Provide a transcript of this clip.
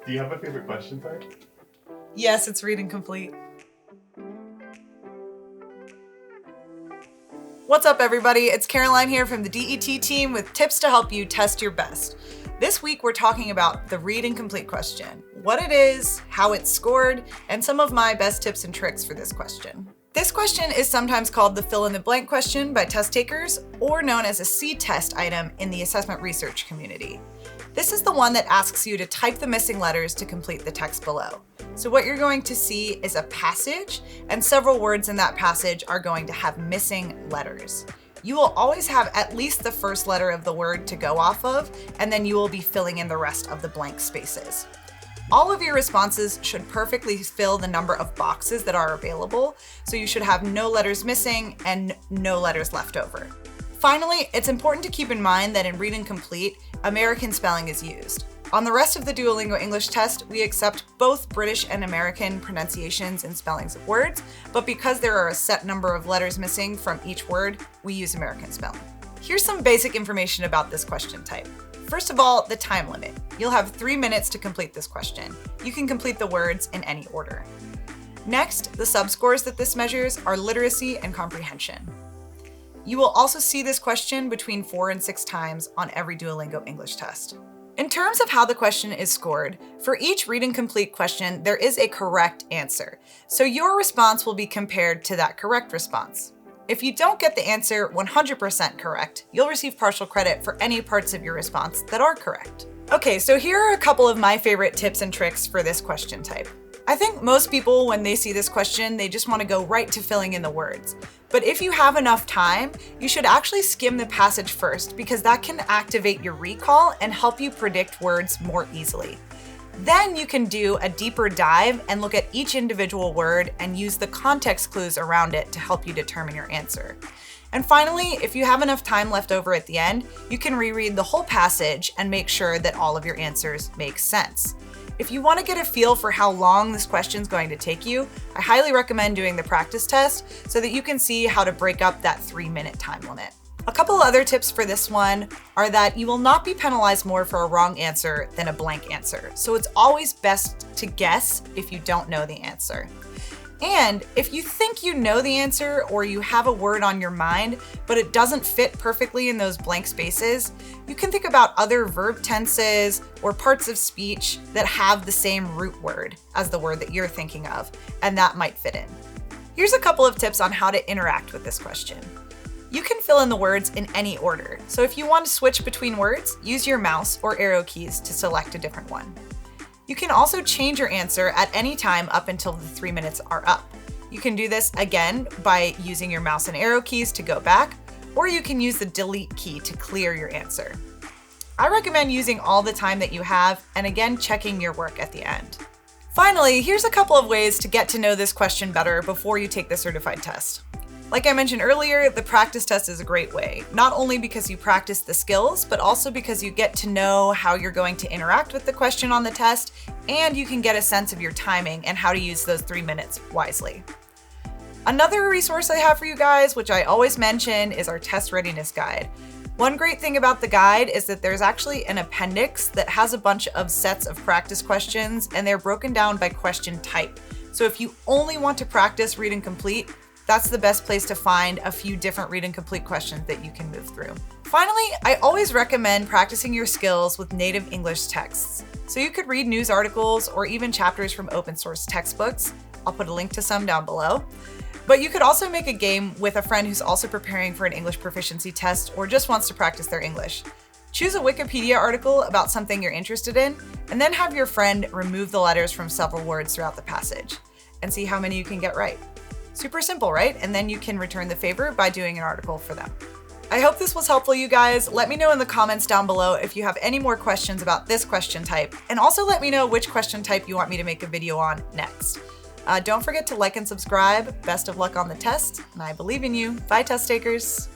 Do you have a favorite question type? Yes, it's read and complete. What's up, everybody? It's Caroline here from the DET team with tips to help you test your best. This week, we're talking about the read and complete question, what it is, how it's scored, and some of my best tips and tricks for this question. This question is sometimes called the fill-in-the-blank question by test takers, or known as a C-test item in the assessment research community. This is the one that asks you to type the missing letters to complete the text below. So what you're going to see is a passage, and several words in that passage are going to have missing letters. You will always have at least the first letter of the word to go off of, and then you will be filling in the rest of the blank spaces. All of your responses should perfectly fill the number of boxes that are available, so you should have no letters missing and no letters left over. Finally, it's important to keep in mind that in Read and Complete, American spelling is used. On the rest of the Duolingo English Test, we accept both British and American pronunciations and spellings of words, but because there are a set number of letters missing from each word, we use American spelling. Here's some basic information about this question type. First of all, the time limit. You'll have 3 minutes to complete this question. You can complete the words in any order. Next, the subscores that this measures are literacy and comprehension. You will also see this question between 4 and 6 times on every Duolingo English test. In terms of how the question is scored, for each read and complete question, there is a correct answer. So your response will be compared to that correct response. If you don't get the answer 100% correct, you'll receive partial credit for any parts of your response that are correct. Okay, so here are a couple of my favorite tips and tricks for this question type. I think most people, when they see this question, they just want to go right to filling in the words. But if you have enough time, you should actually skim the passage first because that can activate your recall and help you predict words more easily. Then you can do a deeper dive and look at each individual word and use the context clues around it to help you determine your answer. And finally, if you have enough time left over at the end, you can reread the whole passage and make sure that all of your answers make sense. If you want to get a feel for how long this question is going to take you, I highly recommend doing the practice test so that you can see how to break up that 3-minute time limit. A couple other tips for this one are that you will not be penalized more for a wrong answer than a blank answer. So it's always best to guess if you don't know the answer. And if you think you know the answer or you have a word on your mind, but it doesn't fit perfectly in those blank spaces, you can think about other verb tenses or parts of speech that have the same root word as the word that you're thinking of, and that might fit in. Here's a couple of tips on how to interact with this question. You can fill in the words in any order. So if you want to switch between words, use your mouse or arrow keys to select a different one. You can also change your answer at any time up until the 3 minutes are up. You can do this again by using your mouse and arrow keys to go back, or you can use the delete key to clear your answer. I recommend using all the time that you have and again checking your work at the end. Finally, here's a couple of ways to get to know this question better before you take the certified test. Like I mentioned earlier, the practice test is a great way, not only because you practice the skills, but also because you get to know how you're going to interact with the question on the test, and you can get a sense of your timing and how to use those 3 minutes wisely. Another resource I have for you guys, which I always mention, is our test readiness guide. One great thing about the guide is that there's actually an appendix that has a bunch of sets of practice questions, and they're broken down by question type. So if you only want to practice read and complete, that's the best place to find a few different read and complete questions that you can move through. Finally, I always recommend practicing your skills with native English texts. So you could read news articles or even chapters from open source textbooks. I'll put a link to some down below. But you could also make a game with a friend who's also preparing for an English proficiency test or just wants to practice their English. Choose a Wikipedia article about something you're interested in, and then have your friend remove the letters from several words throughout the passage, and see how many you can get right. Super simple, right? And then you can return the favor by doing an article for them. I hope this was helpful, you guys. Let me know in the comments down below if you have any more questions about this question type, and also let me know which question type you want me to make a video on next. Don't forget to like and subscribe. Best of luck on the test, and I believe in you. Bye, test takers.